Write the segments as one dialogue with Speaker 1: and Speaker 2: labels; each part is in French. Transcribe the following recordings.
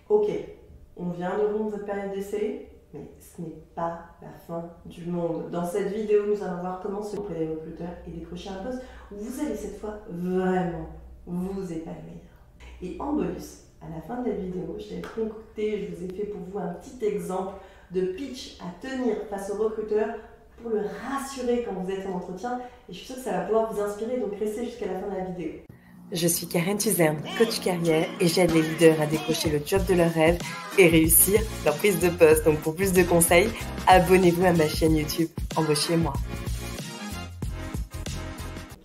Speaker 1: Ok, on vient de rompre votre période d'essai, mais ce n'est pas la fin du monde. Dans cette vidéo, nous allons voir comment se auprès des recruteurs et décrocher un poste où vous allez cette fois vraiment vous épanouir. Et en bonus, à la fin de la vidéo, je l'ai concocté, je vous ai fait pour vous un petit exemple de pitch à tenir face au recruteur pour le rassurer quand vous êtes en entretien. Et je suis sûre que ça va pouvoir vous inspirer, donc restez jusqu'à la fin de la vidéo. Je suis Karen Tuzerne, coach carrière, et j'aide les leaders à décrocher le job de leur rêve et réussir leur prise de poste. Donc pour plus de conseils, abonnez-vous à ma chaîne YouTube Embauchez-moi.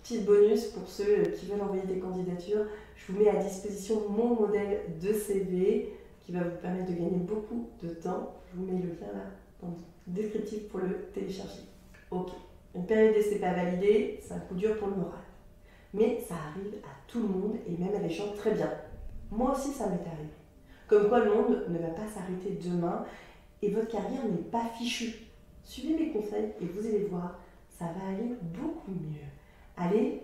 Speaker 1: Petit bonus pour ceux qui veulent envoyer des candidatures, je vous mets à disposition mon modèle de CV qui va vous permettre de gagner beaucoup de temps. Je vous mets le lien là dans le descriptif pour le télécharger. Ok, une période d'essai pas validée, c'est un coup dur pour le moral. Mais ça arrive à tout le monde et même à des gens très bien. Moi aussi, ça m'est arrivé. Comme quoi, le monde ne va pas s'arrêter demain et votre carrière n'est pas fichue. Suivez mes conseils et vous allez voir, ça va aller beaucoup mieux. Allez,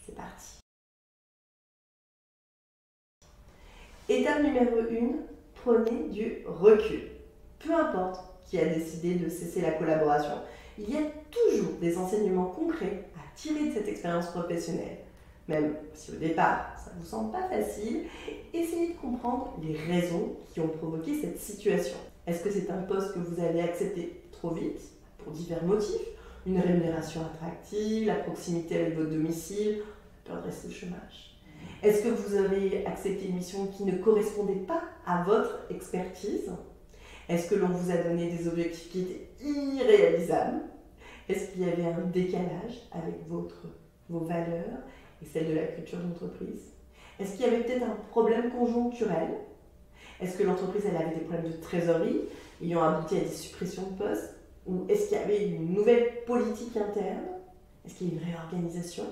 Speaker 1: c'est parti. Étape numéro 1, prenez du recul. Peu importe qui a décidé de cesser la collaboration, il y a toujours des enseignements concrets à tirer de cette expérience professionnelle. Même si au départ, ça ne vous semble pas facile, essayez de comprendre les raisons qui ont provoqué cette situation. Est-ce que c'est un poste que vous avez accepté trop vite, pour divers motifs? Une rémunération attractive, la proximité avec votre domicile, peur de rester au chômage? Est-ce que vous avez accepté une mission qui ne correspondait pas à votre expertise? Est-ce que l'on vous a donné des objectifs qui étaient irréalisables? Est-ce qu'il y avait un décalage avec vos valeurs et celles de la culture d'entreprise? Est-ce qu'il y avait peut-être un problème conjoncturel? Est-ce que l'entreprise elle avait des problèmes de trésorerie ayant abouti à des suppressions de postes? Ou est-ce qu'il y avait une nouvelle politique interne? Est-ce qu'il y a une réorganisation?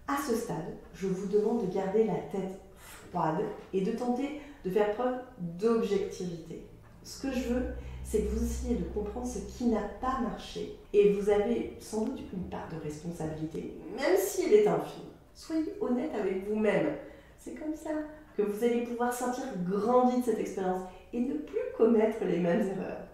Speaker 1: À ce stade, je vous demande de garder la tête froide et de tenter de faire preuve d'objectivité. Ce que je veux, c'est que vous essayiez de comprendre ce qui n'a pas marché et vous avez sans doute une part de responsabilité, même si elle est infime. Soyez honnête avec vous-même. C'est comme ça que vous allez pouvoir sortir grandi de cette expérience et ne plus commettre les mêmes erreurs.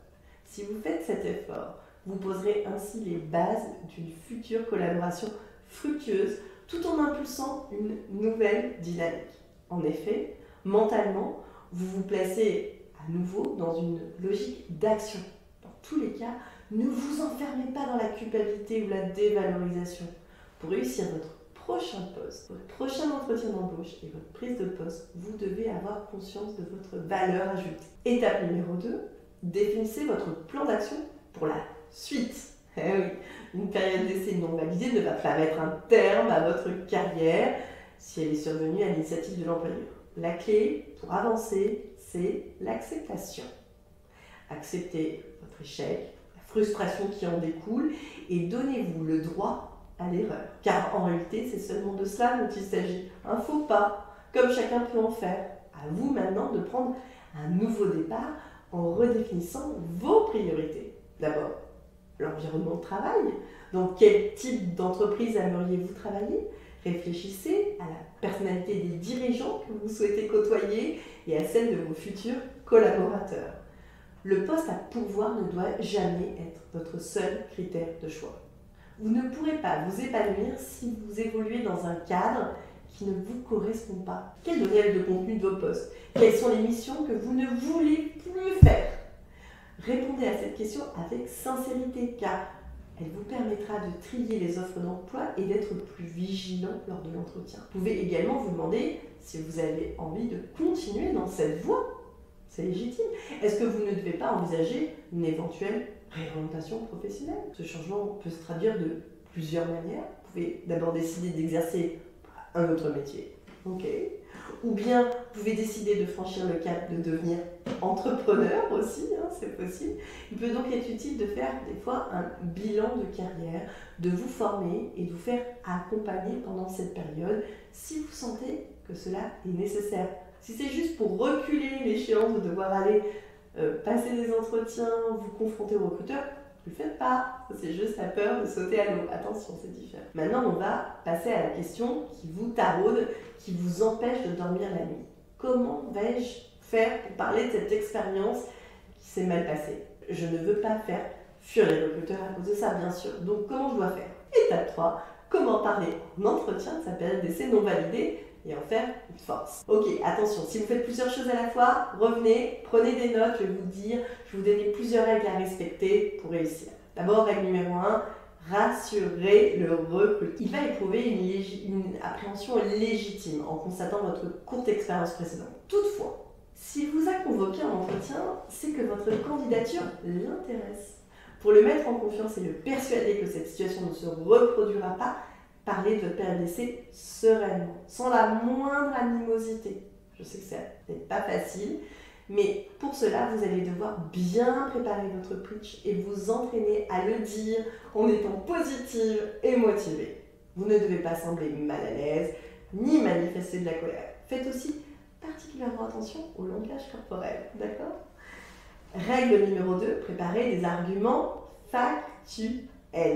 Speaker 1: Si vous faites cet effort, vous poserez ainsi les bases d'une future collaboration fructueuse tout en impulsant une nouvelle dynamique. En effet, mentalement, vous vous placez à nouveau dans une logique d'action. Dans tous les cas, ne vous enfermez pas dans la culpabilité ou la dévalorisation. Pour réussir votre prochain poste, votre prochain entretien d'embauche et votre prise de poste, vous devez avoir conscience de votre valeur ajoutée. Étape numéro 2, définissez votre plan d'action pour la suite. Eh oui, une période d'essai non validée ne va pas mettre un terme à votre carrière si elle est survenue à l'initiative de l'employeur. La clé pour avancer, c'est l'acceptation. Acceptez votre échec, la frustration qui en découle et donnez-vous le droit à l'erreur. Car en réalité, c'est seulement de cela dont il s'agit. Un faux pas, comme chacun peut en faire. À vous maintenant de prendre un nouveau départ en redéfinissant vos priorités. D'abord, l'environnement de travail. Dans quel type d'entreprise aimeriez-vous travailler? Réfléchissez à la personnalité des dirigeants que vous souhaitez côtoyer et à celle de vos futurs collaborateurs. Le poste à pourvoir ne doit jamais être votre seul critère de choix. Vous ne pourrez pas vous épanouir si vous évoluez dans un cadre qui ne vous correspond pas. Quel doit être le contenu de vos postes? Quelles sont les missions que vous ne voulez plus faire? Répondez à cette question avec sincérité car elle vous permettra de trier les offres d'emploi et d'être plus vigilant lors de l'entretien. Vous pouvez également vous demander si vous avez envie de continuer dans cette voie. C'est légitime. Est-ce que vous ne devez pas envisager une éventuelle réorientation professionnelle? Ce changement peut se traduire de plusieurs manières. Vous pouvez d'abord décider d'exercer un autre métier. Ok. Ou bien vous pouvez décider de franchir le cap de devenir entrepreneur aussi, c'est possible. Il peut donc être utile de faire des fois un bilan de carrière, de vous former et de vous faire accompagner pendant cette période si vous sentez que cela est nécessaire. Si c'est juste pour reculer l'échéance de devoir aller passer des entretiens, vous confronter au recruteur, ne le faites pas. C'est juste la peur de sauter à l'eau. Attention, c'est différent. Maintenant, on va passer à la question qui vous taraude, qui vous empêche de dormir la nuit. Comment vais-je faire pour parler de cette expérience qui s'est mal passée? Je ne veux pas faire fuir les recruteurs à cause de ça, bien sûr. Donc, comment je dois faire? Étape 3, comment parler en entretien de sa période d'essai non validée et en faire une force. Ok, attention, si vous faites plusieurs choses à la fois, revenez, prenez des notes, je vais vous donner plusieurs règles à respecter pour réussir. D'abord, règle numéro 1, rassurez le recruteur. Il va éprouver une appréhension légitime en constatant votre courte expérience précédente. Toutefois, s'il vous a convoqué en entretien, c'est que votre candidature l'intéresse. Pour le mettre en confiance et le persuader que cette situation ne se reproduira pas, parlez de votre période d'essai sereinement, sans la moindre animosité. Je sais que ça n'est pas facile, mais pour cela, vous allez devoir bien préparer votre pitch et vous entraîner à le dire en étant positive et motivée. Vous ne devez pas sembler mal à l'aise, ni manifester de la colère. Faites aussi particulièrement attention au langage corporel, d'accord? Règle numéro 2, préparez des arguments factuels.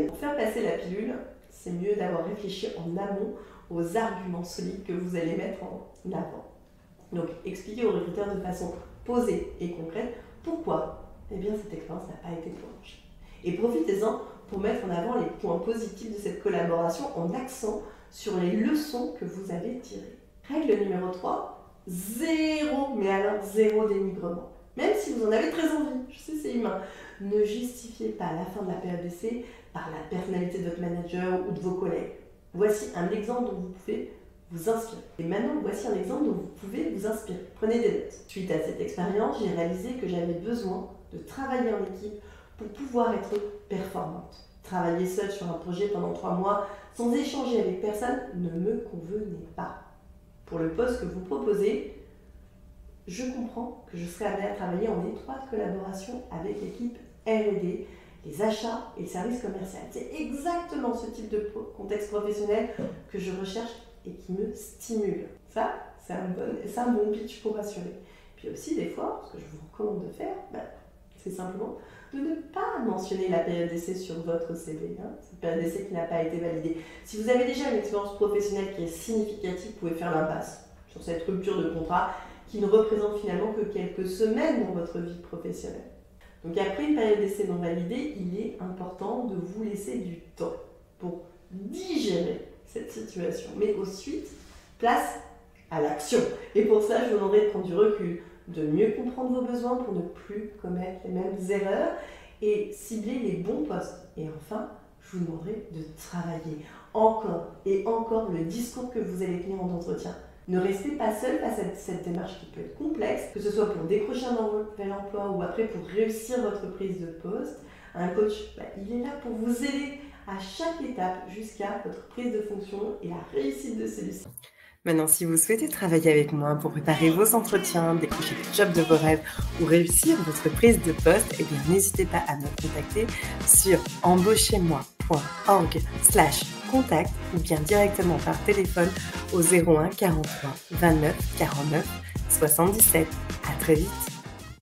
Speaker 1: Pour faire passer la pilule, c'est mieux d'avoir réfléchi en amont aux arguments solides que vous allez mettre en avant. Donc, expliquez aux recruteurs de façon posée et concrète pourquoi cette expérience n'a pas été prolongée. Et profitez-en pour mettre en avant les points positifs de cette collaboration en accent sur les leçons que vous avez tirées. Règle numéro 3, zéro dénigrement. Même si vous en avez très envie, je sais c'est humain, ne justifiez pas la fin de la période d'essai par la personnalité de votre manager ou de vos collègues. Voici un exemple dont vous pouvez vous inspirer. Et maintenant, voici un exemple dont vous pouvez vous inspirer. Prenez des notes. Suite à cette expérience, j'ai réalisé que j'avais besoin de travailler en équipe pour pouvoir être performante. Travailler seule sur un projet pendant 3 mois sans échanger avec personne ne me convenait pas. Pour le poste que vous proposez, je comprends que je serai amenée à travailler en étroite collaboration avec l'équipe R&D, les achats et le service commercial. C'est exactement ce type de contexte professionnel que je recherche et qui me stimule. Ça, c'est un bon pitch pour rassurer. Puis aussi, des fois, ce que je vous recommande de faire, c'est simplement de ne pas mentionner la période d'essai sur votre CV. Cette période d'essai qui n'a pas été validée. Si vous avez déjà une expérience professionnelle qui est significative, vous pouvez faire l'impasse sur cette rupture de contrat qui ne représente finalement que quelques semaines dans votre vie professionnelle. Donc après une période d'essai non validée, il est important de vous laisser du temps pour digérer cette situation. Mais ensuite, place à l'action. Et pour ça, je vous demanderai de prendre du recul, de mieux comprendre vos besoins pour ne plus commettre les mêmes erreurs et cibler les bons postes. Et enfin, je vous demanderai de travailler encore et encore le discours que vous allez tenir en entretien. Ne restez pas seul face à cette démarche qui peut être complexe, que ce soit pour décrocher un nouvel emploi ou après pour réussir votre prise de poste. Un coach, il est là pour vous aider à chaque étape jusqu'à votre prise de fonction et la réussite de celui-ci.
Speaker 2: Maintenant, si vous souhaitez travailler avec moi pour préparer vos entretiens, décrocher le job de vos rêves ou réussir votre prise de poste, n'hésitez pas à me contacter sur embauchez-moi.org/contact ou bien directement par téléphone au 01 43 29 49 77. À très vite.